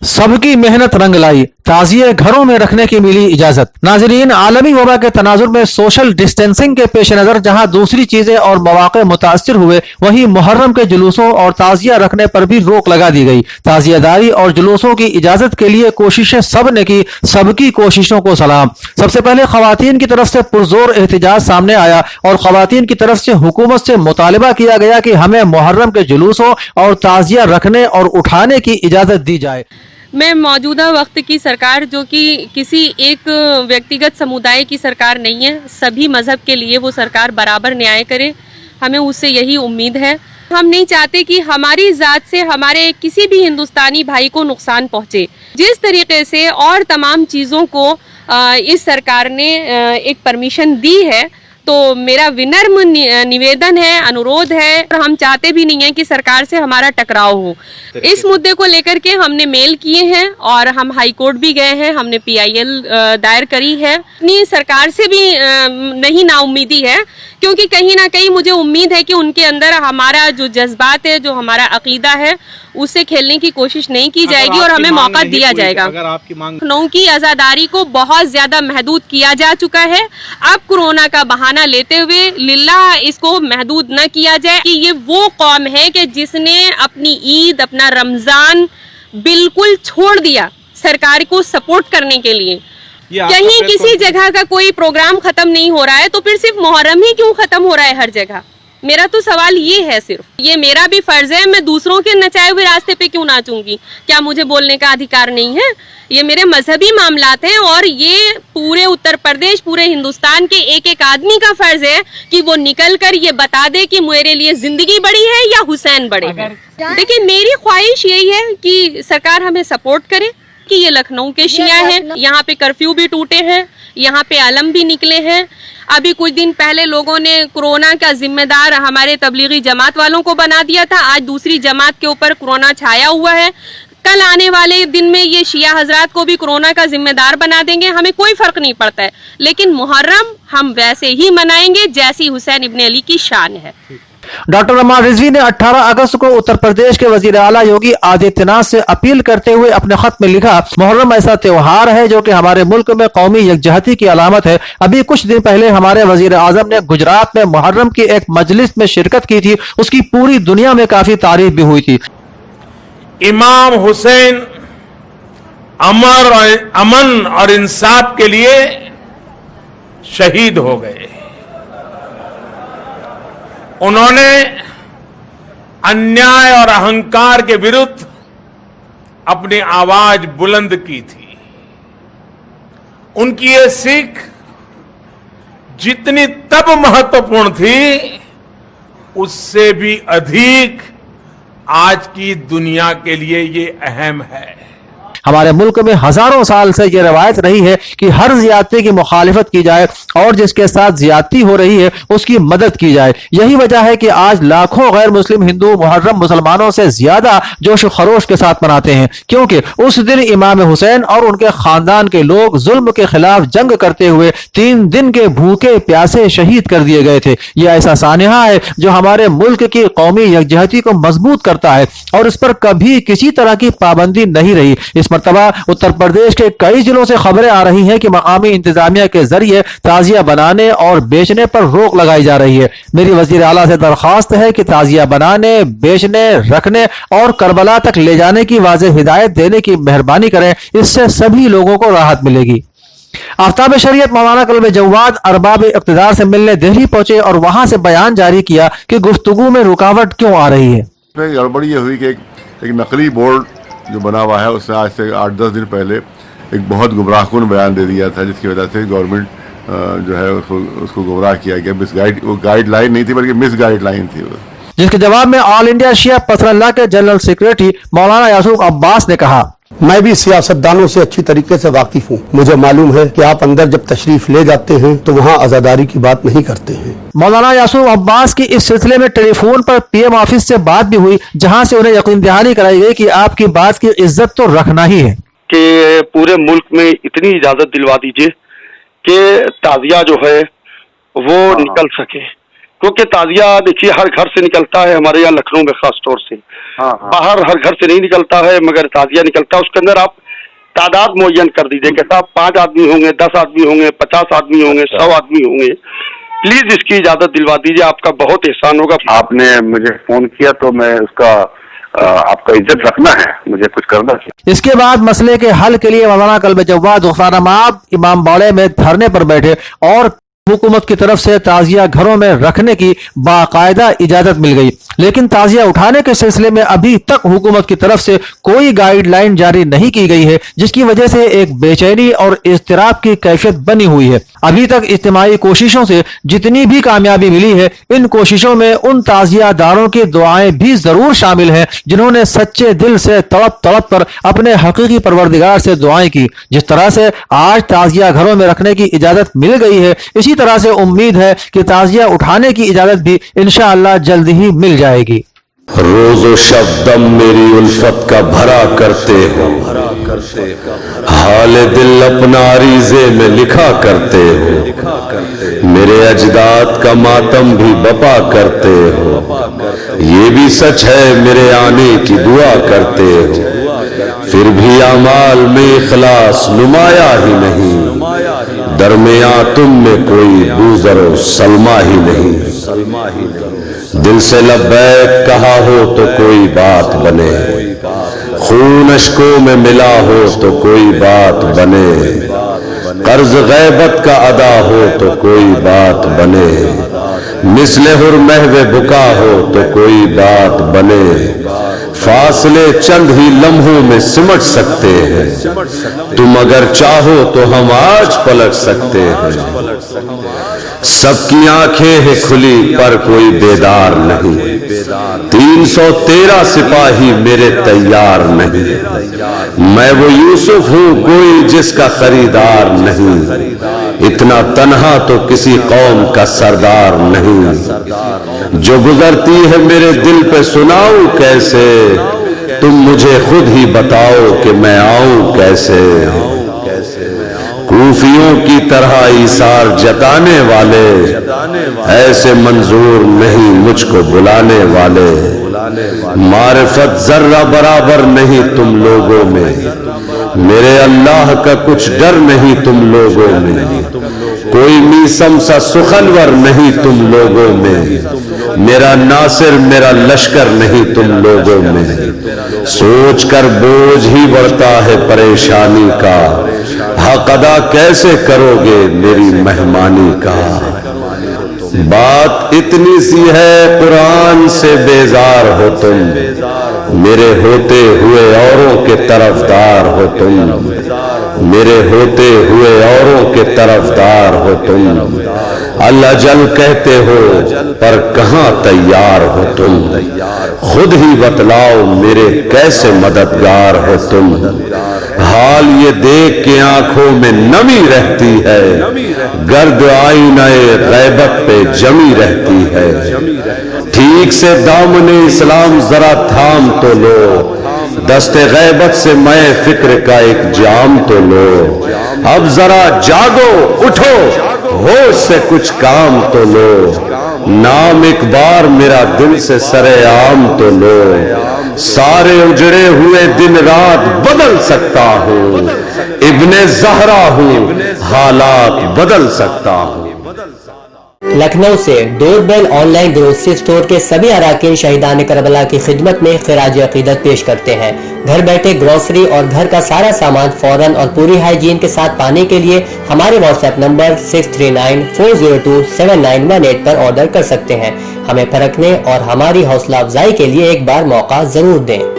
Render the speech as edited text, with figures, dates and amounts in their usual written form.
सबकी मेहनत रंग लाई, ताजिए घरों में रखने की मिली इजाजत। नाजरीन, आलमी वबा के तनाजुर में सोशल डिस्टेंसिंग के पेश नजर जहां दूसरी चीजें और मौके मुतासिर हुए, वहीं मुहर्रम के जुलूसों और ताजिया रखने पर भी रोक लगा दी गई। ताजियादारी और जुलूसों की इजाजत के लिए कोशिशें सब ने की, सबकी कोशिशों को सलाम। सबसे पहले खवातीन की तरफ से पुरजोर एहतजाज सामने आया और खवातीन की तरफ से हुकूमत से मुतालिबा किया गया कि हमें मुहर्रम के जुलूसों और ताजिया रखने और उठाने की इजाजत दी जाए। मैं मौजूदा वक्त की सरकार, जो कि किसी एक व्यक्तिगत समुदाय की सरकार नहीं है, सभी मजहब के लिए वो सरकार बराबर न्याय करे, हमें उससे यही उम्मीद है। हम नहीं चाहते कि हमारी ज़ात से हमारे किसी भी हिंदुस्तानी भाई को नुकसान पहुँचे। जिस तरीके से और तमाम चीज़ों को इस सरकार ने एक परमिशन दी है, तो मेरा विनम्र निवेदन है, अनुरोध है, और हम चाहते भी नहीं है कि सरकार से हमारा टकराव हो। इस मुद्दे को लेकर के हमने मेल किए हैं और हम हाई कोर्ट भी गए हैं, हमने PIL दायर करी है। अपनी सरकार से भी नहीं नाउम्मीदी है, क्योंकि कहीं ना कहीं मुझे उम्मीद है कि उनके अंदर हमारा जो जज्बात है, जो हमारा अकीदा है, उससे खेलने की कोशिश नहीं की जाएगी और हमें मौका दिया जाएगा। अगर आपकी मांग लखनऊ की आज़ादारी को बहुत ज्यादा महदूद किया जा चुका है। अब कोरोना का बहाना लेते हुए लिल्लाह इसको महदूद न किया जाए कि ये वो कौम है कि जिसने अपनी ईद, अपना रमजान बिल्कुल छोड़ दिया सरकार को सपोर्ट करने के लिए। कहीं किसी जगह का कोई प्रोग्राम खत्म नहीं हो रहा है, तो फिर सिर्फ मुहर्रम ही क्यों खत्म हो रहा है हर जगह? मेरा तो सवाल ये है, सिर्फ ये मेरा भी फर्ज है, मैं दूसरों के नचाए हुए रास्ते पे क्यों नाचूंगी? क्या मुझे बोलने का अधिकार नहीं है? ये मेरे मजहबी मामलात हैं और ये पूरे उत्तर प्रदेश, पूरे हिंदुस्तान के एक एक आदमी का फर्ज है कि वो निकल कर ये बता दे कि मेरे लिए जिंदगी बड़ी है या हुसैन बड़े हैं। देखिए, मेरी ख्वाहिश यही है कि सरकार हमें सपोर्ट करे कि ये लखनऊ के शिया हैं, यहाँ पे कर्फ्यू भी टूटे हैं, यहाँ पे आलम भी निकले हैं। अभी कुछ दिन पहले लोगों ने कोरोना का जिम्मेदार हमारे तबलीगी जमात वालों को बना दिया था, आज दूसरी जमात के ऊपर कोरोना छाया हुआ है। कल आने वाले दिन में ये शिया हजरात को भी कोरोना का जिम्मेदार बना देंगे, हमें कोई फर्क नहीं पड़ता है। लेकिन मुहर्रम हम वैसे ही मनाएंगे जैसी हुसैन इब्न अली की शान है। डॉक्टर अम्मार रिजवी ने 18 अगस्त को उत्तर प्रदेश के वजीर आला योगी आदित्यनाथ से अपील करते हुए अपने खत में लिखा, मुहर्रम ऐसा त्योहार है जो कि हमारे मुल्क में कौमी यकजहती की अलामत है। अभी कुछ दिन पहले हमारे वजीर आजम ने गुजरात में मुहर्रम की एक मजलिस में शिरकत की थी, उसकी पूरी दुनिया में काफी तारीफ भी हुई थी। इमाम हुसैन अमन और इंसाफ के लिए शहीद हो गए। उन्होंने अन्याय और अहंकार के विरुद्ध अपनी आवाज बुलंद की थी। उनकी ये सीख जितनी तब महत्वपूर्ण थी, उससे भी अधिक आज की दुनिया के लिए ये अहम है। हमारे मुल्क में हजारों साल से ये रवायत रही है कि हर ज्यादती की मुखालिफत की जाए और जिसके साथ ज्यादती हो रही है उसकी मदद की जाए। यही वजह है कि आज लाखों गैर मुस्लिम हिंदू मुहर्रम मुसलमानों से ज्यादा जोश खरोश के साथ मनाते हैं, क्योंकि उस दिन इमाम हुसैन और उनके खानदान के लोग जुल्म के खिलाफ जंग करते हुए 3 दिन के भूखे प्यासे शहीद कर दिए गए थे। यह ऐसा सानिहा है जो हमारे मुल्क की कौमी यकजहती को मजबूत करता है और इस पर कभी किसी तरह की पाबंदी नहीं रही। इस मरतबा उत्तर प्रदेश के कई जिलों से खबरें आ रही हैं कि मकामी इंतजामिया के जरिए ताजिया बनाने और बेचने पर रोक लगाई जा रही है। मेरी वजीर आला से दरखास्त है कि ताजिया बनाने, बेचने, रखने और करबला तक ले जाने की वाज़ेह हिदायत देने की मेहरबानी करें, इससे सभी लोगों को राहत मिलेगी। आफ्ताब शरीयत मौलाना कल्ब जवाद अरबाब इक़्तिदार से मिलने दिल्ली पहुंचे और वहां से बयान जारी किया कि गुफ्तगू में रुकावट क्यों आ रही है। गड़बड़ी ये हुई कि एक नकली बोर्ड जो बना हुआ है उसने आज से 8-10 दिन पहले एक बहुत गुमराहकुन बयान दे दिया था, जिसकी वजह से गवर्नमेंट जो है उसको गुमराह किया गया। वो गाइडलाइन नहीं थी बल्कि मिस गाइडलाइन थी। जिसके जवाब में ऑल इंडिया शिया पसरल्लाह के जनरल सेक्रेटरी मौलाना यासूफ अब्बास ने कहा, मैं भी सियासतदानों से अच्छी तरीके से वाकिफ हूँ। मुझे मालूम है कि आप अंदर जब तशरीफ ले जाते हैं तो वहाँ आजादारी की बात नहीं करते हैं। मौलाना यासूफ अब्बास की इस सिलसिले में टेलीफोन पर PM ऑफिस से बात भी हुई, जहाँ से उन्हें यकीन दहानी कराई गई कि आपकी बात की इज्जत तो रखना ही है कि पूरे मुल्क में इतनी इजाजत दिलवा दीजिए कि ताजिया जो है वो निकल सके, क्योंकि ताजिया देखिए हर घर से निकलता है, हमारे यहाँ लखनऊ में खास तौर से। हाँ, बाहर हर घर से नहीं निकलता है, मगर ताजिया निकलता है, उसके अंदर आप तादाद मुअय्यन कर दीजिए कि साहब 5 आदमी होंगे, 10 आदमी होंगे, 50 आदमी होंगे, 100 आदमी होंगे। प्लीज इसकी इजाजत दिलवा दीजिए, आपका बहुत एहसान होगा। आपने मुझे फोन किया तो मैं उसका आपका इज्जत रखना है, मुझे कुछ करना चाहिए। इसके बाद मसले के हल के लिए मौलाना कल्ब जवाद गफ्फार अहमद इमाम बाड़े में धरने पर बैठे और हुकूमत की तरफ से ताजिया घरों में रखने की बाकायदा इजाजत मिल गई, लेकिन ताजिया उठाने के सिलसिले में अभी तक हुकूमत की तरफ से कोई गाइडलाइन जारी नहीं की गई है, जिसकी वजह से एक बेचैनी और इज़्तिराब की कैफियत बनी हुई है। अभी तक इज्तिमाई कोशिशों से जितनी भी कामयाबी मिली है, इन कोशिशों में उन ताजियादारों की दुआएं भी जरूर शामिल हैं जिन्होंने सच्चे दिल से तड़प तड़प कर अपने हकीकी परवरदिगार से दुआएं की। जिस तरह से आज ताजिया घरों में रखने की इजाजत मिल गई है, इसी तरह से उम्मीद है कि ताजिया उठाने की इजाजत भी इंशाअल्लाह जल्द ही मिल जाएगी। रोजो शब्दम मेरी उल्फत का भरा करते हो, हाल दिल अपना अरीजे में लिखा करते हो, मेरे अजदाद का मातम भी बपा करते हो, ये भी सच है मेरे आने की दुआ करते हो, फिर भी अमाल में इखलास नुमाया ही नहीं, दरमिया तुम में कोई बूज़रो सलमा ही नहीं। दिल से लब्बैक कहा हो तो कोई बात बने, खून अश्कों में मिला हो तो कोई बात बने, कर्ज गैबत का अदा हो तो कोई बात बने, मिस्ले हुर महवे बुका हो तो कोई बात बने, फासले चंद ही लम्हों में सिमट सकते हैं, तुम अगर चाहो तो हम आज पलट सकते हैं। सबकी आंखें हैं खुली पर कोई बेदार नहीं, 313 सिपाही मेरे तैयार नहीं, मैं वो यूसुफ हूं कोई जिसका खरीदार नहीं, इतना तन्हा तो किसी कौम का सरदार नहीं, जो गुजरती है मेरे दिल पे सुनाऊं कैसे, तुम मुझे खुद ही बताओ कि मैं आऊं कैसे। कूफियों की तरह ईसार जताने वाले, ऐसे मंजूर नहीं मुझको बुलाने वाले, मारिफत जर्रा बराबर नहीं तुम लोगों में, मेरे अल्लाह का कुछ डर नहीं तुम लोगों में, कोई मीसम सा सुखनवर नहीं तुम लोगों में, मेरा नासिर मेरा लश्कर नहीं तुम लोगों में, सोच कर बोझ ही बढ़ता है परेशानी का, हक अदा कैसे करोगे मेरी मेहमानी का। बात इतनी सी है कुरान से बेजार हो तुम, मेरे होते हुए औरों के तरफदार हो तुम, मेरे होते हुए औरों के तरफदार हो तुम, अल्लाह जल कहते हो पर कहां तैयार हो तुम, खुद ही बतलाओ मेरे कैसे मददगार हो तुम। हाल ये देख के आंखों में नमी रहती है, गर्द आईनाए गैबत पे जमी रहती है, ठीक से दामने इस्लाम जरा थाम तो लो, दस्ते गैबत से मैं फिक्र का एक जाम तो लो, अब जरा जागो उठो होश से कुछ काम तो लो, नाम एक बार मेरा दिल से सरे आम तो लो, सारे उजड़े हुए दिन रात बदल सकता हूँ, इब्ने ज़हरा हूँ हालात बदल सकता हूँ। लखनऊ से डोरबेल ऑनलाइन ग्रोसरी स्टोर के सभी अराकीन शहीदान करबला की खिदमत में खिराज अकीदत पेश करते हैं। घर बैठे ग्रोसरी और घर का सारा सामान फौरन और पूरी हाइजीन के साथ पाने के लिए हमारे व्हाट्सएप नंबर 6394027918 पर ऑर्डर कर सकते हैं। हमें परखने और हमारी हौसला अफजाई के लिए एक बार मौका जरूर दें।